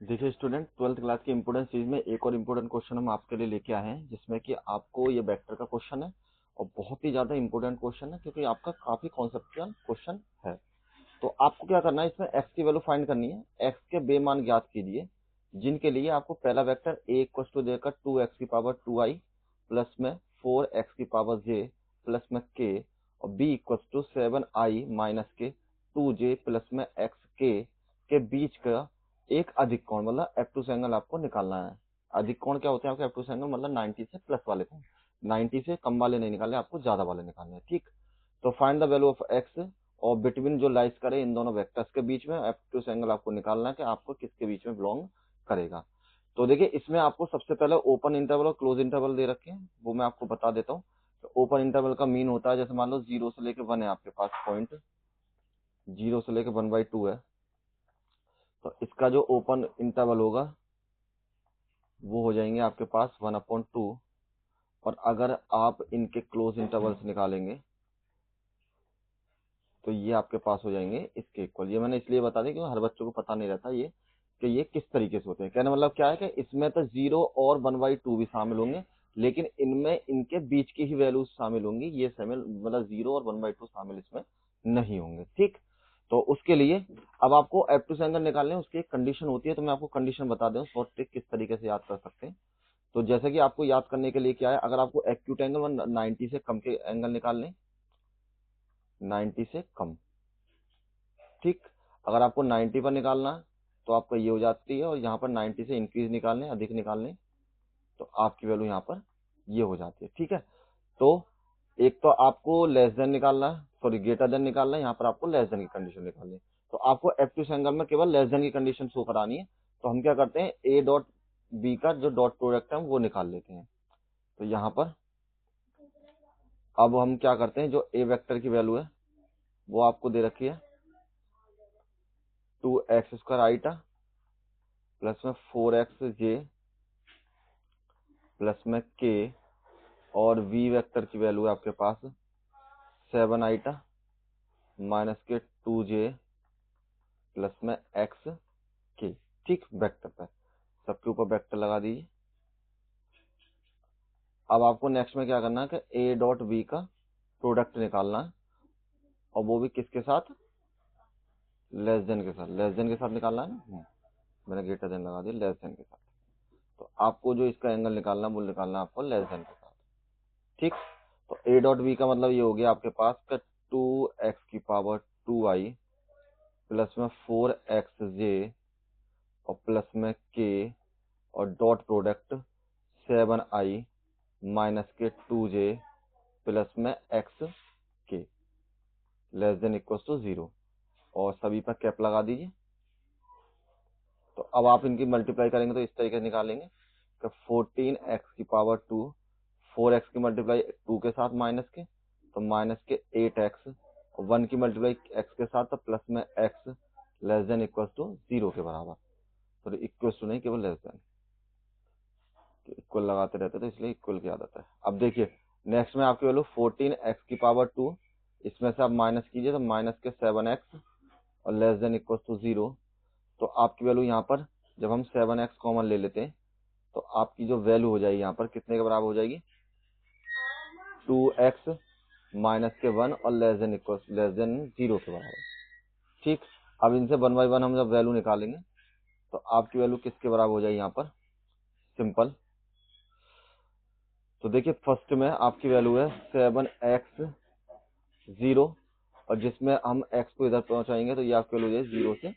देखिए student, twelfth class की important series में एक और इम्पोर्टेंट क्वेश्चन हम आपके लिए लेके आए हैं, जिसमें कि आपको ये वेक्टर का क्वेश्चन है और बहुत ही ज्यादा इंपॉर्टेंट क्वेश्चन है क्योंकि आपका काफी कॉन्सेप्चुअल क्वेश्चन है। तो आपको क्या करना है, इसमें एक्स की वैल्यू फाइंड करनी है। एक्स के बेमान ज्ञात कीजिए, जिनके लिए आपको पहला वेक्टर ए इक्वल टू देकर 2x⁴ प्लस में 4x⁴j प्लस में k और बी इक्वल टू 7i - के 2j प्लस में xk के बीच का एक अधिक कोण मतलब एब्टूस एंगल आपको निकालना है। अधिक कोण क्या होते हैं आपके एब्टूस एंगल, मतलब 90 से प्लस वाले कोण। 90 से कम वाले नहीं निकालने, आपको ज्यादा वाले निकालने हैं। ठीक, तो find the value of x और बिटवीन जो लाइज करे इन दोनों वेक्टर्स के बीच में एब्टूस एंगल आपको निकालना है कि आपको किसके बीच में बिलोंग करेगा। तो देखिए, इसमें आपको सबसे पहले ओपन इंटरवल और क्लोज इंटरवल दे रखे हैं, वो मैं आपको बता देता हूँ। तो ओपन इंटरवल का मीन होता है, जैसे मान लो 0 से लेकर 1 है आपके पास पॉइंट, 0 से लेकर 1/2 है, तो इसका जो ओपन इंटरवल होगा वो हो जाएंगे आपके पास 1/2। और अगर आप इनके क्लोज इंटरवल्स निकालेंगे तो ये आपके पास हो जाएंगे इसके इक्वल। ये मैंने इसलिए बता दिया क्योंकि हर बच्चों को पता नहीं रहता ये कि ये किस तरीके से होते हैं। कहने मतलब क्या है कि इसमें तो 0 और 1/2 भी शामिल होंगे, लेकिन इनमें इनके बीच की ही वैल्यूज शामिल होंगी, ये शामिल मतलब 0 और 1/2 शामिल इसमें नहीं होंगे। ठीक, तो उसके लिए अब आपको एब्टूस एंगल निकालने हैं, उसकी एक कंडीशन होती है। तो मैं आपको कंडीशन बता दूं शॉर्ट ट्रिक किस तरीके से याद कर सकते हैं। तो जैसे कि आपको याद करने के लिए क्या है, अगर आपको एक्यूट एंगल 90 से कम के एंगल निकालने, 90 से कम। ठीक, अगर आपको 90 पर निकालना है तो आपका ये हो जाती है, और यहाँ पर 90 से इंक्रीज निकालने, अधिक निकालने, तो आपकी वैल्यू यहाँ पर ये हो जाती है। ठीक है, तो एक तो आपको लेस देन निकालना है, सॉरी ग्रेटर देन निकालना है, यहाँ पर आपको लेस देन की कंडीशन निकालनी है। तो आपको एब्टूस एंगल में केवल लेस देन की कंडीशन शो करानी है। तो हम क्या करते हैं, ए डॉट बी का जो डॉट प्रोडक्ट है वो निकाल लेते हैं। तो यहाँ पर अब हम क्या करते हैं, जो ए वेक्टर की वैल्यू है वो आपको दे रखी है 2x² i प्लस में 4xj प्लस में k, और v वेक्टर की वैल्यू है आपके पास 7i माइनस के 2j प्लस में xk। ठीक, वेक्टर पर सबके ऊपर वेक्टर लगा दीजिए। अब आपको नेक्स्ट में क्या करना है कि a डॉट v का प्रोडक्ट निकालना है, और वो भी किसके साथ, लेस देन के साथ। लेस देन के साथ निकालना है ना, मैंने ग्रेटर देन लगा दिया, लेस देन के साथ। तो आपको जो इसका एंगल निकालना है वो निकालना है आपको लेस देन के साथ। ठीक, तो a डॉट v का मतलब ये हो गया आपके पास का 2x⁴ प्लस में 4xj और प्लस में k और डॉट प्रोडक्ट 7i माइनस के 2j प्लस में xk less than equal to 0, और सभी पर कैप लगा दीजिए। तो अब आप इनकी मल्टीप्लाई करेंगे तो इस तरीके से निकालेंगे कि 14x⁴ 4x की मल्टीप्लाई 2 के साथ माइनस के, तो माइनस के 8x, 1 की मल्टीप्लाई x के साथ तो प्लस में x less than equal to 0 के बराबर। तो इक्वल टू नहीं, केवल लेस देन, इक्वल लगाते रहते तो इसलिए इक्वल की आदत है। अब देखिए नेक्स्ट में आपकी वैल्यू 14x⁴, इसमें से आप माइनस कीजिए तो माइनस के 7x और लेस देन इक्वल टू 0। तो आपकी वैल्यू यहाँ पर जब हम 7x कॉमन ले लेते हैं तो आपकी जो वैल्यू हो जाएगी यहाँ पर कितने के बराबर हो जाएगी, 2x माइनस के 1 और लेस देन 0 के बराबर। ठीक, अब इनसे 1 बाई 1 हम जब वैल्यू निकालेंगे तो आपकी वैल्यू किसके बराबर हो जाएगी यहाँ पर, सिंपल। तो देखिए फर्स्ट में आपकी वैल्यू है 7x0, और जिसमें हम x को इधर पहुंचाएंगे तो ये आपकी वैल्यू है 0 से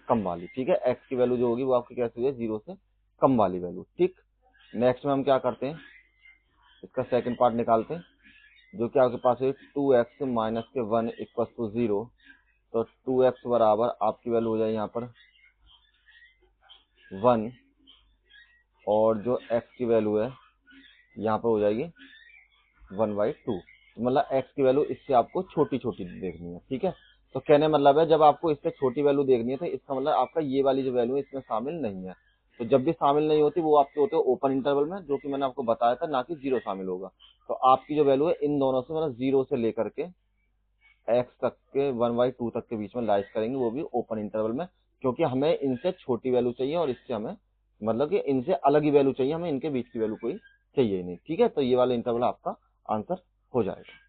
कम वाली। ठीक है, x की वैल्यू जो होगी वो आपकी कैसी है, 0 से कम वाली वैल्यू। ठीक, नेक्स्ट में हम क्या करते हैं, इसका सेकंड पार्ट निकालते हैं, जो कि आपके पास है 2x माइनस के 1 इक्वल टू 0। तो 2x बराबर आपकी वैल्यू हो जाए यहाँ पर 1, और जो x की वैल्यू है यहाँ पर हो जाएगी 1/2। मतलब x की वैल्यू इससे आपको छोटी छोटी देखनी है। ठीक है, तो कहने मतलब है जब आपको इससे छोटी वैल्यू देखनी है तो इसका मतलब आपका ये वाली जो वैल्यू है इसमें शामिल नहीं है। तो जब भी शामिल नहीं होती वो आपके होते हैं ओपन इंटरवल में, जो कि मैंने आपको बताया था, ना कि 0 शामिल होगा। तो आपकी जो वैल्यू है इन दोनों से मतलब 0 से लेकर के x तक के 1/2 तक के बीच में लाइज करेंगे, वो भी ओपन इंटरवल में, क्योंकि हमें इनसे छोटी वैल्यू चाहिए और इससे हमें मतलब कि इनसे अलग ही वैल्यू चाहिए, हमें इनके बीच की वैल्यू कोई चाहिए ही नहीं। ठीक है, तो ये वाला इंटरवल आपका आंसर हो जाएगा।